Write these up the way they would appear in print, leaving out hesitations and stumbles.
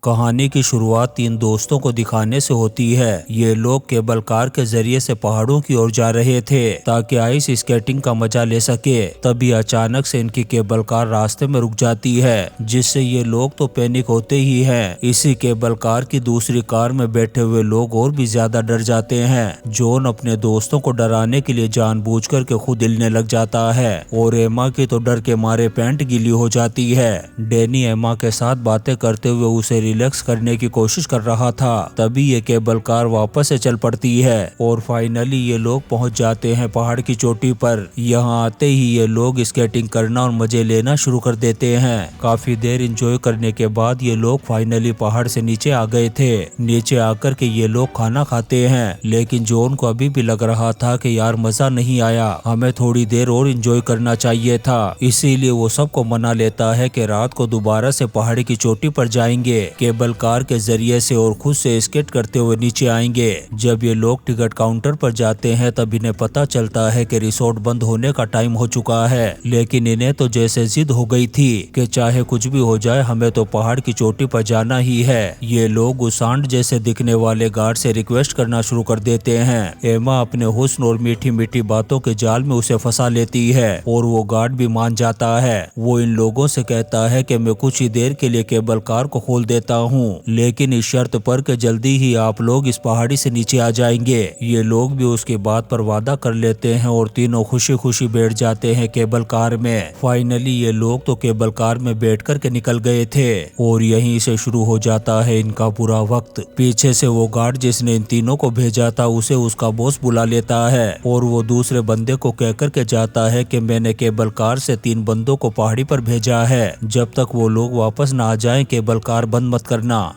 कहानी की शुरुआत 3 दोस्तों को दिखाने से होती है। ये लोग केबल कार के जरिए से पहाड़ों की ओर जा रहे थे ताकि आइस स्केटिंग का मजा ले सके। तभी अचानक से इनकी केबल कार रास्ते में रुक जाती है, जिससे ये लोग तो पैनिक होते ही हैं। इसी केबल कार की दूसरी कार में बैठे हुए लोग और भी ज्यादा डर जाते हैं। जॉन अपने दोस्तों को डराने के लिए जानबूझकर के खुद हिलने लग जाता है और एमा की तो डर के मारे पैंट गीली हो जाती है। डैनी एमा के साथ बातें करते हुए उसे रिलैक्स करने की कोशिश कर रहा था। तभी ये केबल कार वापस से चल पड़ती है और फाइनली ये लोग पहुंच जाते हैं पहाड़ की चोटी पर। यहाँ आते ही ये लोग स्केटिंग करना और मजे लेना शुरू कर देते हैं। काफी देर एंजॉय करने के बाद ये लोग फाइनली पहाड़ से नीचे आ गए थे। नीचे आकर के ये लोग खाना खाते हैं, लेकिन जॉन को अभी भी लग रहा था कि यार मजा नहीं आया, हमें थोड़ी देर और एंजॉय करना चाहिए था। इसीलिए वो सबको मना लेता है कि रात को दोबारा से पहाड़ी की चोटी पर जाएंगे केबल कार के जरिए से और खुद से स्केट करते हुए नीचे आएंगे। जब ये लोग टिकट काउंटर पर जाते हैं तब इन्हें पता चलता है कि रिसोर्ट बंद होने का टाइम हो चुका है, लेकिन इन्हें तो जैसे जिद हो गई थी कि चाहे कुछ भी हो जाए हमें तो पहाड़ की चोटी पर जाना ही है। ये लोग उस सांड जैसे दिखने वाले गार्ड से रिक्वेस्ट करना शुरू कर देते हैं। एमा अपने हुस्न और मीठी मीठी बातों के जाल में उसे फंसा लेती है और वो गार्ड भी मान जाता है। वो इन लोगों से कहता है कि मैं कुछ ही देर के लिए केबल कार को खोल देता हूँ, लेकिन इस शर्त पर कि जल्दी ही आप लोग इस पहाड़ी से नीचे आ जाएंगे। ये लोग भी उसकी बात पर वादा कर लेते हैं और तीनों खुशी खुशी बैठ जाते हैं केबल कार में। फाइनली ये लोग तो केबल कार में बैठ कर के निकल गए थे और यहीं से शुरू हो जाता है इनका बुरा वक्त। पीछे से वो गार्ड जिसने इन तीनों को भेजा था उसे उसका बॉस बुला लेता है और वो दूसरे बंदे को कह कर के जाता है कि मैंने केबल कार से 3 बंदों को पहाड़ी पर भेजा है, जब तक वो लोग वापस ना आ जाएं केबल कार बंद मत करना।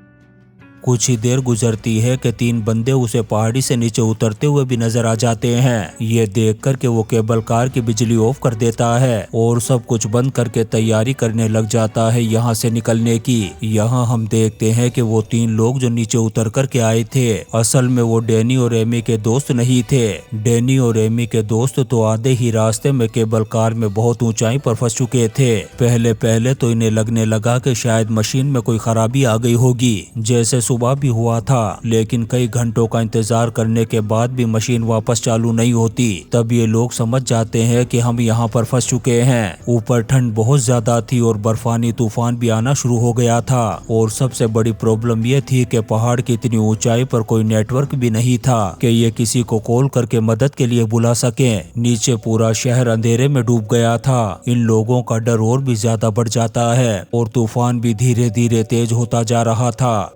कुछ ही देर गुजरती है कि 3 बंदे उसे पहाड़ी से नीचे उतरते हुए भी नजर आ जाते हैं। ये देख कर के वो केबल कार की बिजली ऑफ कर देता है और सब कुछ बंद करके तैयारी करने लग जाता है यहाँ से निकलने की। यहाँ हम देखते हैं कि वो 3 लोग जो नीचे उतर कर के आए थे असल में वो डैनी और एमी के दोस्त नहीं थे। डैनी और एमी के दोस्त तो आधे ही रास्ते में केबल कार में बहुत ऊंचाई पर फंस चुके थे। पहले पहले तो इन्हें लगने लगा कि शायद मशीन में कोई खराबी आ गई होगी, जैसे सुबह भी हुआ था, लेकिन कई घंटों का इंतजार करने के बाद भी मशीन वापस चालू नहीं होती। तब ये लोग समझ जाते हैं कि हम यहाँ पर फंस चुके हैं। ऊपर ठंड बहुत ज्यादा थी और बर्फानी तूफान भी आना शुरू हो गया था और सबसे बड़ी प्रॉब्लम ये थी कि पहाड़ की इतनी ऊंचाई पर कोई नेटवर्क भी नहीं था कि ये किसी को कॉल करके मदद के लिए बुला सके। नीचे पूरा शहर अंधेरे में डूब गया था। इन लोगों का डर और भी ज्यादा बढ़ जाता है और तूफान भी धीरे धीरे तेज होता जा रहा था।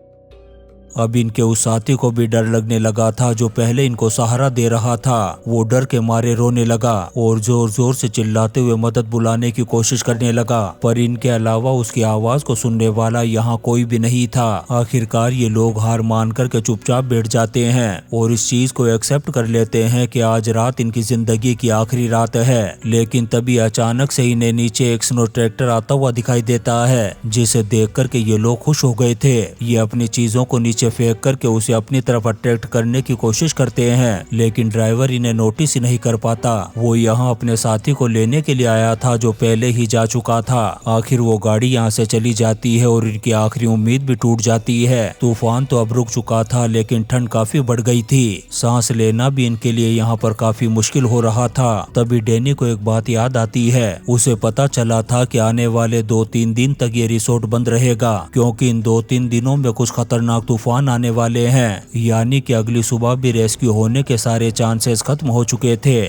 अब इनके उस साथी को भी डर लगने लगा था जो पहले इनको सहारा दे रहा था। वो डर के मारे रोने लगा और जोर जोर से चिल्लाते हुए मदद बुलाने की कोशिश करने लगा, पर इनके अलावा उसकी आवाज को सुनने वाला यहाँ कोई भी नहीं था। आखिरकार ये लोग हार मान कर के चुपचाप बैठ जाते हैं और इस चीज को एक्सेप्ट कर लेते हैं कि आज रात इनकी जिंदगी की आखिरी रात है। लेकिन तभी अचानक से इन्हें नीचे एक स्नो ट्रैक्टर आता हुआ दिखाई देता है, जिसे देख कर के ये लोग खुश हो गए थे। ये अपनी चीजों को नीचे फेंक करके उसे अपनी तरफ अट्रैक्ट करने की कोशिश करते हैं, लेकिन ड्राइवर इन्हें नोटिस ही नहीं कर पाता। वो यहाँ अपने साथी को लेने के लिए आया था जो पहले ही जा चुका था। आखिर वो गाड़ी यहाँ से चली जाती है और इनकी आखिरी उम्मीद भी टूट जाती है। तूफान तो अब रुक चुका था, लेकिन ठंड काफी बढ़ गई थी। सांस लेना भी इनके लिए यहाँ पर काफी मुश्किल हो रहा था। तभी डैनी को एक बात याद आती है। उसे पता चला था कि आने वाले 2-3 दिन तक ये रिसोर्ट बंद रहेगा, क्योंकि इन 2-3 दिनों में कुछ खतरनाक तूफान आने वाले हैं। यानी कि अगली सुबह भी रेस्क्यू होने के सारे चांसेस खत्म हो चुके थे।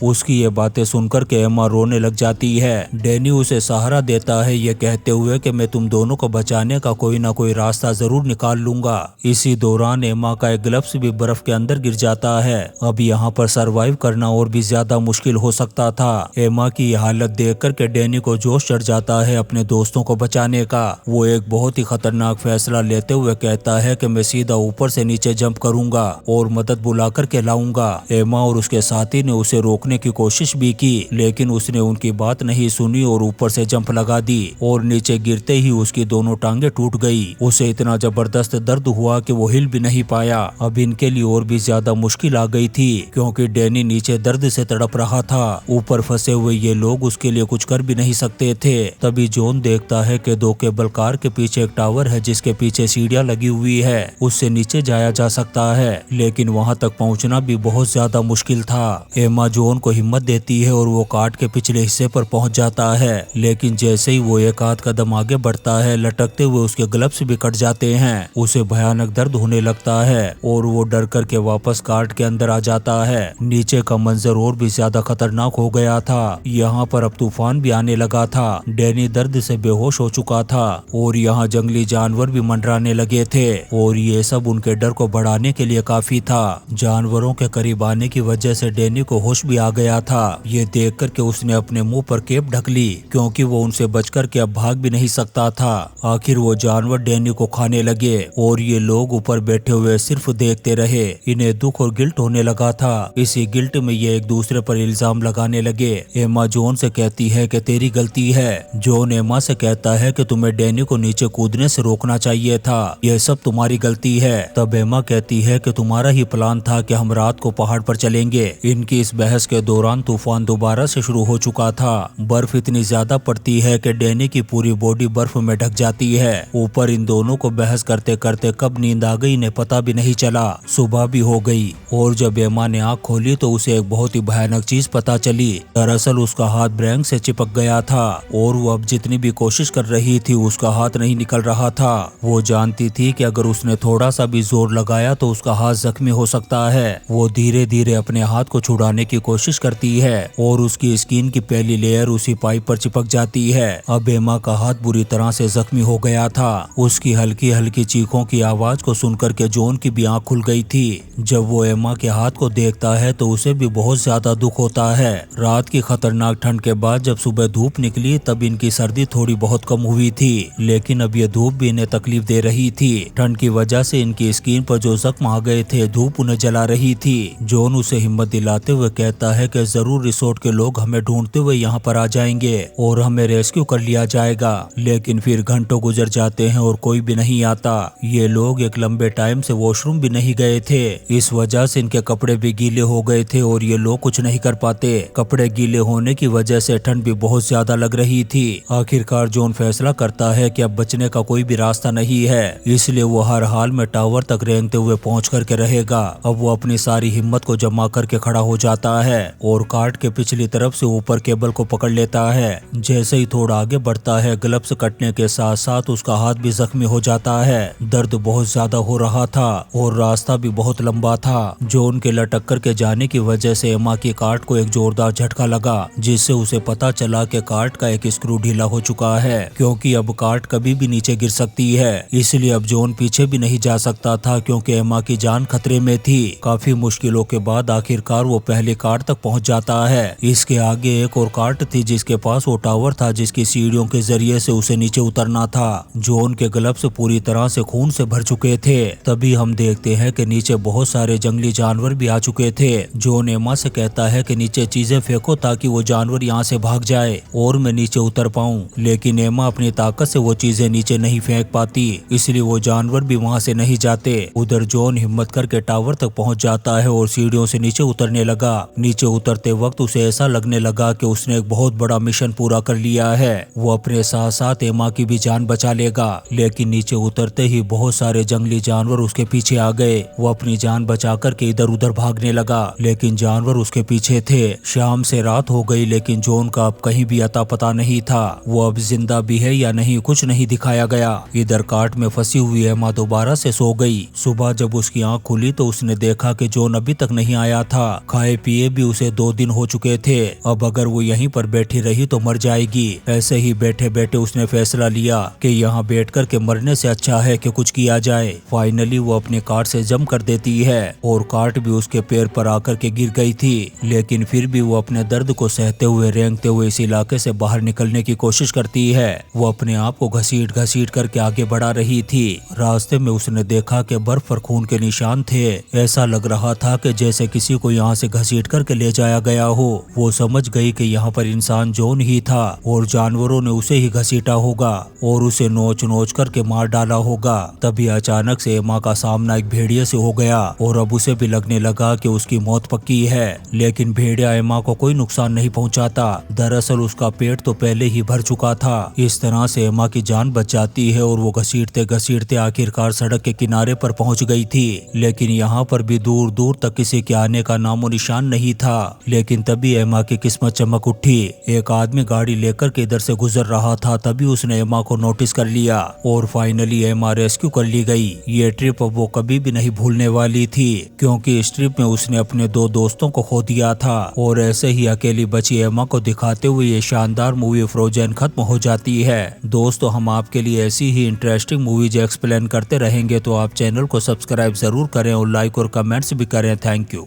उसकी ये बातें सुनकर के एमा रोने लग जाती है। डैनी उसे सहारा देता है ये कहते हुए कि मैं तुम दोनों को बचाने का कोई ना कोई रास्ता जरूर निकाल लूंगा। इसी दौरान एमा का एक ग्लव्स भी बर्फ के अंदर गिर जाता है। अब यहाँ पर सरवाइव करना और भी ज्यादा मुश्किल हो सकता था। एमा की हालत देख कर के डैनी को जोश चढ़ जाता है अपने दोस्तों को बचाने का। वो एक बहुत ही खतरनाक फैसला लेते हुए कहता है कि मैं सीधा ऊपर से नीचे जंप करूंगा और मदद बुला कर के लाऊंगा। एमा और उसके साथी ने उसे रोकने रोकने की कोशिश भी की, लेकिन उसने उनकी बात नहीं सुनी और ऊपर से जंप लगा दी और नीचे गिरते ही उसकी दोनों टांगे टूट गई। उसे इतना जबरदस्त दर्द हुआ कि वो हिल भी नहीं पाया। अब इनके लिए और भी ज्यादा मुश्किल आ गई थी, क्योंकि डैनी नीचे दर्द से तड़प रहा था। ऊपर फंसे हुए ये लोग उसके लिए कुछ कर भी नहीं सकते थे। तभी जॉन देखता है कि 2 केबल कार के पीछे एक टावर है जिसके पीछे सीढ़ियां लगी हुई है, उससे नीचे जाया जा सकता है, लेकिन वहां तक पहुंचना भी बहुत ज्यादा मुश्किल था। एमा जॉन को हिम्मत देती है और वो कार्ट के पिछले हिस्से पर पहुंच जाता है, लेकिन जैसे ही वो एक आध कदम आगे बढ़ता है, लटकते हुए उसके ग्लव्स भी कट जाते हैं। उसे भयानक दर्द होने लगता है और वो डर कर के वापस कार्ट के अंदर आ जाता है। नीचे का मंजर और भी ज्यादा खतरनाक हो गया था। यहाँ पर अब तूफान भी आने लगा था। डैनी दर्द से बेहोश हो चुका था और यहाँ जंगली जानवर भी मंडराने लगे थे और ये सब उनके डर को बढ़ाने के लिए काफी था। जानवरों के करीब आने की वजह से डैनी को होश भी आ गया था। ये देख कर के उसने अपने मुंह पर केप ढक ली, क्योंकि वो उनसे बचकर के अब भाग भी नहीं सकता था। आखिर वो जानवर डैनी को खाने लगे और ये लोग ऊपर बैठे हुए सिर्फ देखते रहे। इन्हें दुख और गिल्ट होने लगा था। इसी गिल्ट में ये एक दूसरे पर इल्जाम लगाने लगे। एमा जॉन से कहती है कि तेरी गलती है। जॉन एमा से कहता है कि तुम्हें डैनी को नीचे कूदने से रोकना चाहिए था, यह सब तुम्हारी गलती है। तब एमा कहती है कि तुम्हारा ही प्लान था कि हम रात को पहाड़ पर चलेंगे। इनकी इस बहस के दौरान तूफान दोबारा से शुरू हो चुका था। बर्फ इतनी ज्यादा पड़ती है कि डैनी की पूरी बॉडी बर्फ में ढक जाती है। ऊपर इन दोनों को बहस करते करते कब नींद आ गई ने पता भी नहीं चला। सुबह भी हो गई और जब एमा ने आँख खोली तो उसे एक बहुत ही भयानक चीज पता चली। दरअसल उसका हाथ ब्रैंक से चिपक गया था और वो अब जितनी भी कोशिश कर रही थी उसका हाथ नहीं निकल रहा था। वो जानती थी कि अगर उसने थोड़ा सा भी जोर लगाया तो उसका हाथ जख्मी हो सकता है। वो धीरे धीरे अपने हाथ को छुड़ाने की कोशिश करती है और उसकी स्किन की पहली लेयर उसी पाइप पर चिपक जाती है। अब एमा का हाथ बुरी तरह से जख्मी हो गया था। उसकी हल्की हल्की चीखों की आवाज को सुनकर के जॉन की भी आंख खुल गई थी। जब वो एमा के हाथ को देखता है तो उसे भी बहुत ज्यादा दुख होता है। रात की खतरनाक ठंड के बाद जब सुबह धूप निकली तब इनकी सर्दी थोड़ी बहुत कम हुई थी, लेकिन अब ये धूप भी इन्हें तकलीफ दे रही थी। ठंड की वजह से इनकी स्किन पर जो जख्म आ गए थे धूप उन्हें जला रही थी। जॉन उसे हिम्मत दिलाते हुए कहता है कि जरूर रिसोर्ट के लोग हमें ढूंढते हुए यहाँ पर आ जाएंगे और हमें रेस्क्यू कर लिया जाएगा। लेकिन फिर घंटों गुजर जाते हैं और कोई भी नहीं आता। ये लोग एक लंबे टाइम से वॉशरूम भी नहीं गए थे। इस वजह से इनके कपड़े भी गीले हो गए थे और ये लोग कुछ नहीं कर पाते। कपड़े गीले होने की वजह से ठंड भी बहुत ज्यादा लग रही थी। आखिरकार जॉन फैसला करता है कि अब बचने का कोई भी रास्ता नहीं है, इसलिए वो हर हाल में टावर तक रेंगते हुए पहुंच करके रहेगा। अब वो अपनी सारी हिम्मत को जमा करके खड़ा हो जाता है और कार्ट के पिछली तरफ से ऊपर केबल को पकड़ लेता है। जैसे ही थोड़ा आगे बढ़ता है ग्लव्स कटने के साथ साथ उसका हाथ भी जख्मी हो जाता है। दर्द बहुत ज्यादा हो रहा था और रास्ता भी बहुत लंबा था। जॉन के लटक कर के जाने की वजह से एमा की कार्ट को एक जोरदार झटका लगा, जिससे उसे पता चला कि कार्ट का एक स्क्रू ढीला हो चुका है, क्योंकि अब कार्ट कभी भी नीचे गिर सकती है। इसलिए अब जॉन पीछे भी नहीं जा सकता था क्योंकि एमा की जान खतरे में थी। काफी मुश्किलों के बाद आखिरकार वो पहले कार्ट तक पहुंच जाता है। इसके आगे एक और कार्ट थी जिसके पास वो टावर था जिसकी सीढ़ियों के जरिए से उसे नीचे उतरना था। जॉन के ग्लव्स पूरी तरह से खून से भर चुके थे। तभी हम देखते हैं कि नीचे बहुत सारे जंगली जानवर भी आ चुके थे। जॉन एमा से कहता है कि नीचे चीजें फेंको ताकि वो जानवर यहाँ से भाग जाए और मैं नीचे उतर पाऊं, लेकिन एमा अपनी ताकत से वो चीजें नीचे नहीं फेंक पाती, इसलिए वो जानवर भी वहाँ से नहीं जाते। उधर जॉन हिम्मत करके टावर तक पहुँच जाता है और सीढ़ियों से नीचे उतरने लगा। नीचे उतरते वक्त उसे ऐसा लगने लगा कि उसने एक बहुत बड़ा मिशन पूरा कर लिया है। वो अपने साथ साथ एमा की भी जान बचा लेगा, लेकिन नीचे उतरते ही बहुत सारे जंगली जानवर उसके पीछे आ गए। वो अपनी जान बचा कर के इधर उधर भागने लगा, लेकिन जानवर उसके पीछे थे। शाम से रात हो गई लेकिन जॉन का अब कहीं भी अता पता नहीं था। वो अब जिंदा भी है या नहीं कुछ नहीं दिखाया गया। इधर कार्ट में फंसी हुई एमा दोबारा से सो गई। सुबह जब उसकी आंख खुली तो उसने देखा कि जॉन अभी तक नहीं आया था। खाए पिए भी उसे 2 दिन हो चुके थे। अब अगर वो यहीं पर बैठी रही तो मर जाएगी। ऐसे ही बैठे बैठे उसने फैसला लिया कि यहाँ बैठ कर के मरने से अच्छा है कि कुछ किया जाए। फाइनली वो अपनी कार्ट से जंप कर देती है और कार्ट भी उसके पैर पर आकर के गिर गई थी, लेकिन फिर भी वो अपने दर्द को सहते हुए रेंगते हुए इस इलाके से बाहर निकलने की कोशिश करती है। वो अपने आप को घसीट घसीट करके आगे बढ़ा रही थी। रास्ते में उसने देखा कि बर्फ पर खून के निशान थे। ऐसा लग रहा था कि जैसे किसी को यहाँ से घसीट करके ले जाया गया हो। वो समझ गई कि यहाँ पर इंसान जॉन ही था और जानवरों ने उसे ही घसीटा होगा और उसे नोच नोच करके मार डाला होगा। तभी अचानक से एमा का सामना एक भेड़िए से हो गया और अब उसे भी लगने लगा कि उसकी मौत पक्की है, लेकिन भेड़िया एमा को कोई नुकसान नहीं पहुंचाता। दरअसल उसका पेट तो पहले ही भर चुका था। इस तरह से एमा की जान बच जाती है और वो घसीटते घसीटते आखिरकार सड़क के किनारे पर पहुंच गई थी। लेकिन यहाँ पर भी दूर दूर तक किसी के आने का नामो निशान नहीं था। लेकिन तभी एमा की किस्मत चमक उठी। एक आदमी गाड़ी लेकर के इधर से गुजर रहा था, तभी उसने एमा को नोटिस कर लिया और फाइनली एमा रेस्क्यू कर ली गई। ये ट्रिप अब वो कभी भी नहीं भूलने वाली थी, क्योंकि इस ट्रिप में उसने अपने 2 दोस्तों को खो दिया था। और ऐसे ही अकेली बची एमा को दिखाते हुए ये शानदार मूवी फ्रोजन खत्म हो जाती है। दोस्तों, हम आपके लिए ऐसी ही इंटरेस्टिंग मूवीज एक्सप्लेन करते रहेंगे, तो आप चैनल को सब्सक्राइब जरूर करें और लाइक और कमेंट्स भी करें। Thank you.